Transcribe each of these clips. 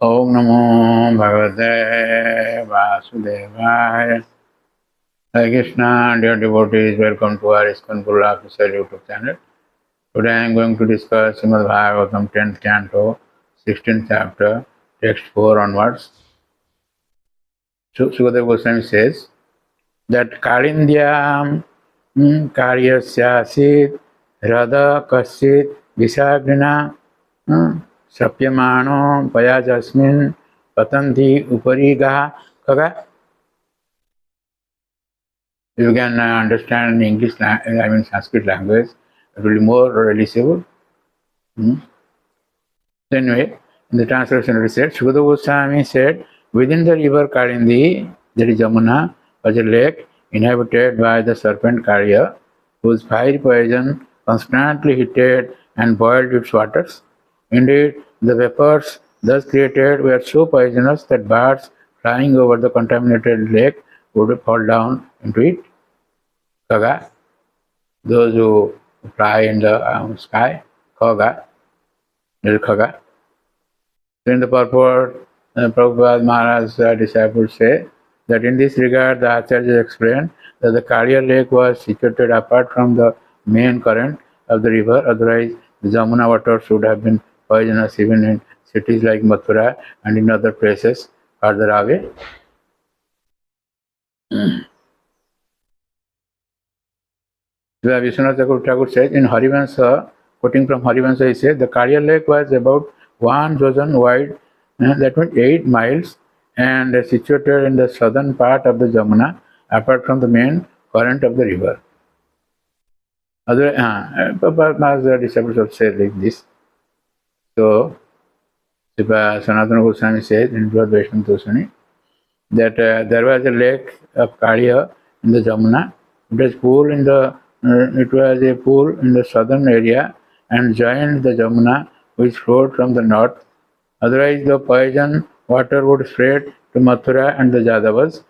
Om Namo Bhagavate Vasudevaya. Hare Krishna, dear devotees, welcome to our ISKCON Guru Official YouTube channel. Today I am going to discuss Srimad Bhagavatam 10th canto, 16th chapter, text 4 onwards. Sukadeva Goswami says that Kalindyam Karyasyasit Radha Kasit Visagrina Sapyamano Payajasmin Patanti Uparigaha Kaga. You can understand English, Sanskrit language, it will be more relatable. Anyway, in the translation it said, Sukadeva Goswami said, within the river Kalindi, there is Jamuna, was a lake inhabited by the serpent Kaliya, whose fiery poison constantly heated and boiled its waters. Indeed, the vapors thus created were so poisonous that birds flying over the contaminated lake would fall down into it. Kaga, those who fly in the sky, Kaga, little Kaga. In the purport, Prabhupada Maharaj's disciples say that in this regard the Acharya explained that the Kaliya lake was situated apart from the main current of the river, otherwise the Jamuna water should have been poisonous even in cities like Mathura and in other places further away. Vishwanath Thakur says in Harivansa, quoting from Harivansa, he said the Kaliya lake was about 1 yojan wide, that means 8 miles, and situated in the southern part of the Jamuna, apart from the main current of the river. Other Prabhupada disciples have said like this. So, Sanatana Goswami says in Brihad Vaishnava Tosani that there was a lake of Kaliya in the Jamuna. It was a pool in the southern area and joined the Jamuna, which flowed from the north. Otherwise, the poison water would spread to Mathura and the Jadavas.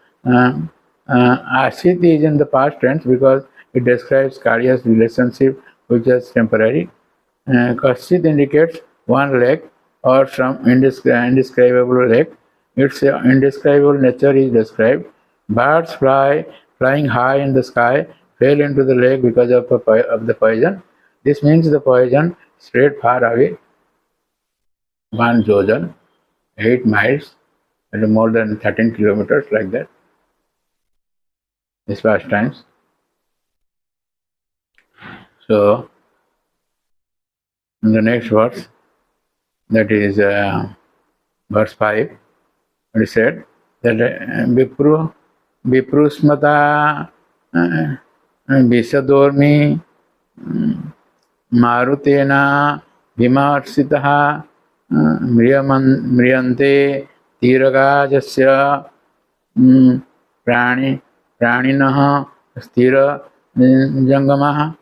Asit is in the past tense because it describes Kaliya's relationship, which is temporary. Kasit indicates one lake or some indescribable lake. Its indescribable nature is described. Birds flying high in the sky fell into the lake because of the poison. This means the poison spread far away, 1 yojan, 8 miles, and more than 13 kilometers, like that. These past times. So, in the next verse, that is verse 5, it said that Viprusmata Visadormi Marutena Vimarsitaha Mriyante Tiragajasya Praninaha Stira Jangamaha.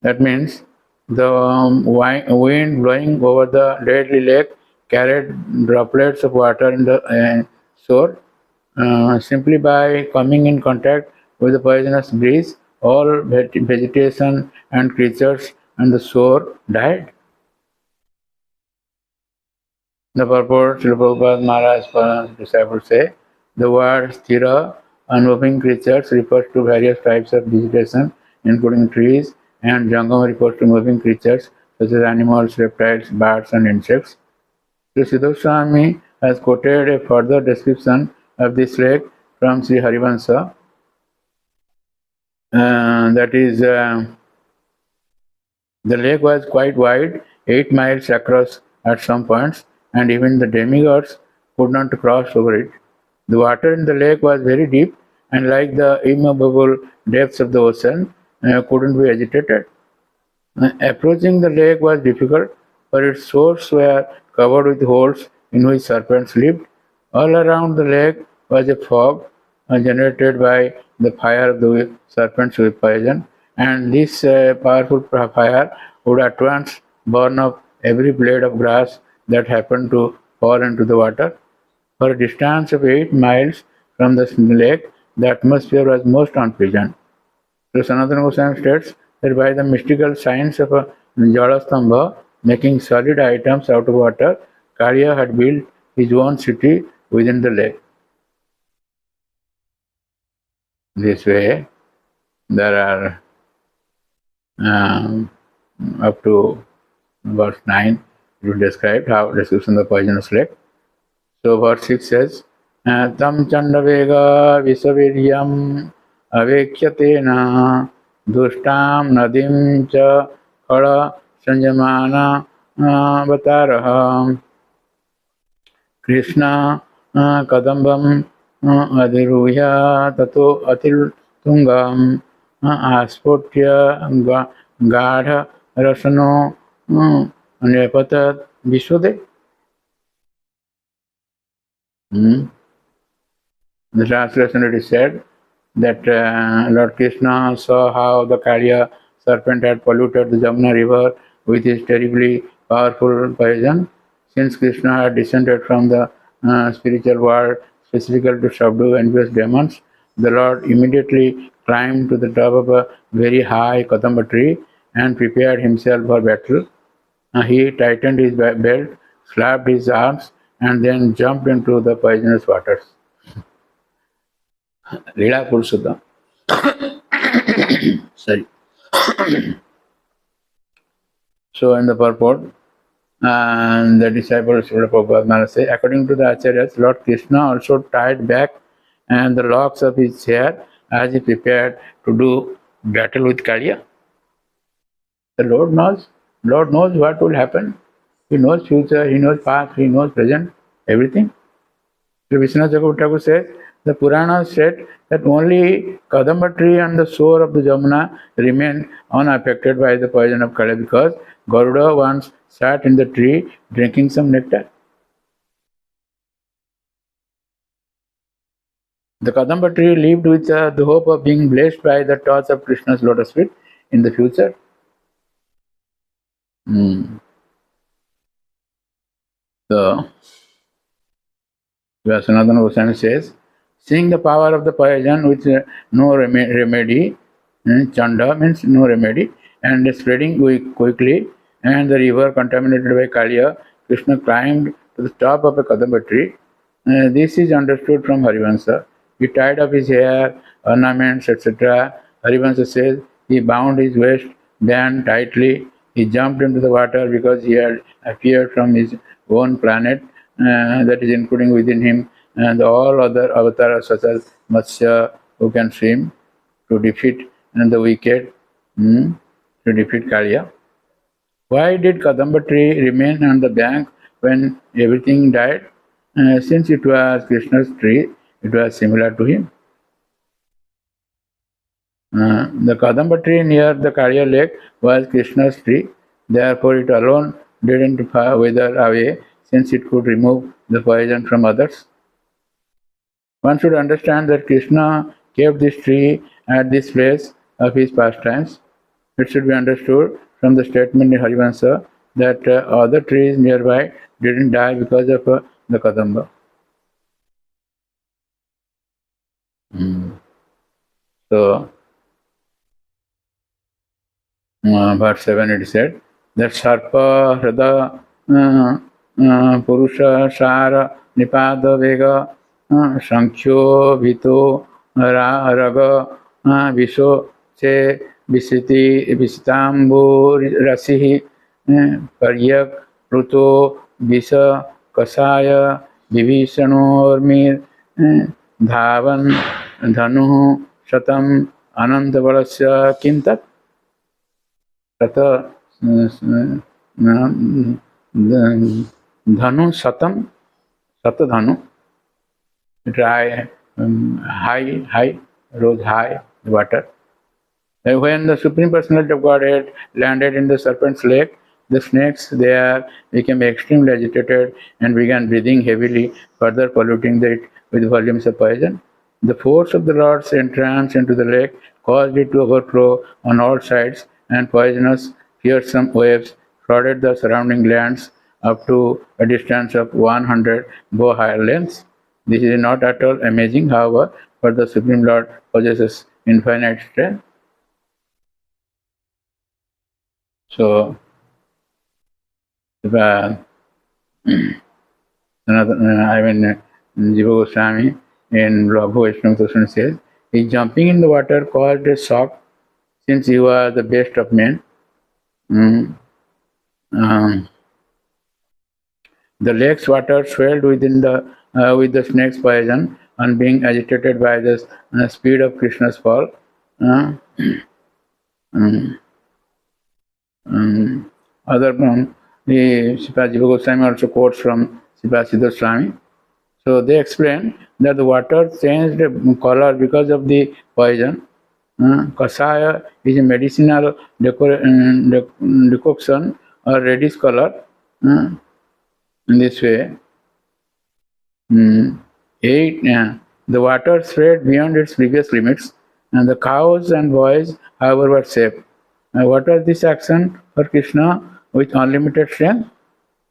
That means the wind blowing over the deadly lake carried droplets of water in the shore. Simply by coming in contact with the poisonous breeze, all vegetation and creatures on the shore died. The purport, Srila Prabhupada Maharaj's disciples say, the word sthira, unmoving creatures, refers to various types of vegetation, including trees, and jangama refers to moving creatures such as animals, reptiles, birds, and insects. Sri Siddha Swami has quoted a further description of this lake from Sri Harivansa. That is, the lake was quite wide, 8 miles across at some points, and even the demigods could not cross over it. The water in the lake was very deep, and like the immovable depths of the ocean, couldn't be agitated. Approaching the lake was difficult, for its shores were covered with holes in which serpents lived. All around the lake was a fog generated by the fire of the serpents with poison, and this powerful fire would at once burn up every blade of grass that happened to fall into the water. For a distance of 8 miles from the lake, the atmosphere was most unpleasant. So Sanatana Goswami states that by the mystical science of a Jalastambha, making solid items out of water, Kaliya had built his own city within the lake. This way, there are up to verse 9, it will describe how description of the poisonous lake. So verse 6 says, Tam Chandavega Visaviryam Avekyatena Dushtam Nadim Cha Khala Sanjamana Vataraha Krishna Kadambam Adiruhya Tato Atil Tungam Aspotya Gadha Rasano Nepatat Vishwade. The translation it is said that Lord Krishna saw how the Kaliya serpent had polluted the Jamuna river with his terribly powerful poison. Since Krishna had descended from the spiritual world specifically to subdue envious demons, the Lord immediately climbed to the top of a very high Kadamba tree and prepared himself for battle. He tightened his belt, slapped his arms, and then jumped into the poisonous waters. Lila Purushottama. Sorry. So in the purport, the disciples of Prabhupada say, according to the Acharyas, Lord Krishna also tied back and the locks of his hair as he prepared to do battle with Kaliya. The Lord knows what will happen. He knows future, He knows past, He knows present, everything. So Vishwanath Chakravarti Thakur says, the Purana said that only Kadamba tree and the shore of the Jamuna remained unaffected by the poison of Kaliya because Garuda once sat in the tree drinking some nectar. The Kadamba tree lived with the hope of being blessed by the touch of Krishna's lotus feet in the future. So, Sanatana Goswami says, seeing the power of the poison with no remedy, Chanda means no remedy, and spreading quickly, and the river contaminated by Kaliya, Krishna climbed to the top of a Kadamba tree. This is understood from Harivansa. He tied up his hair, ornaments, etc. Harivansa says he bound his waistband tightly. He jumped into the water because he had appeared from his own planet, that is including within him and all other avatars such as Matsya who can swim to defeat the wicked, to defeat Kaliya. Why did Kadamba tree remain on the bank when everything died? Since it was Krishna's tree, it was similar to him. The Kadamba tree near the Kaliya lake was Krishna's tree, therefore it alone didn't wither away since it could remove the poison from others. One should understand that Krishna kept this tree at this place of his pastimes. It should be understood from the statement in Harivansa that other trees nearby didn't die because of the Kadamba. So, verse 7 it said that Sarpa Hrada Purusha Sara Nipada Vega Sankhyo Vito Raga Viso Se Visitambu Rasihi Paryak Pluto Visa Kasaya Vibhishanor Dhavan Dhanu Shatam Anantavarasya Kintat Tata Dhanu Satam Satadhanu dry high rose high water. When the Supreme Personality of Godhead landed in the serpent's lake, the snakes there became extremely agitated and began breathing heavily, further polluting it with volumes of poison. The force of the Lord's entrance into the lake caused it to overflow on all sides, and poisonous, fearsome waves flooded the surrounding lands up to a distance of 100 bow lengths. This is not at all amazing, however, for the Supreme Lord possesses infinite strength. So, uh, Jiva Goswami in Prabhu Vaishnava Darshan says, his jumping in the water caused a shock since he was the best of men. Mm. Um, the lake's water swelled with the snake's poison and being agitated by the speed of Krishna's fall. Uh, um, Other the Sripad Jiva Goswami also quotes from Sripad Siddhar Swami. So they explain that the water changed color because of the poison. Kasaya is a medicinal decoction or reddish color. In this way, the water spread beyond its previous limits, and the cows and boys, however, were safe. What was this action for Krishna with unlimited strength?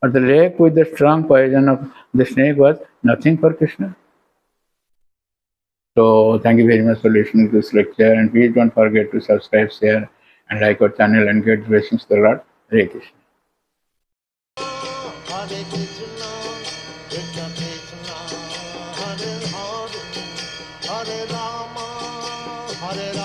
Or the lake with the strong poison of the snake was nothing for Krishna? So, thank you very much for listening to this lecture, and please don't forget to subscribe, share, and like our channel and get blessings to the Lord. Hare Krishna. Hare Krishna, Krishna Krishna, Hare Hare, Hare Rama, Hare Rama.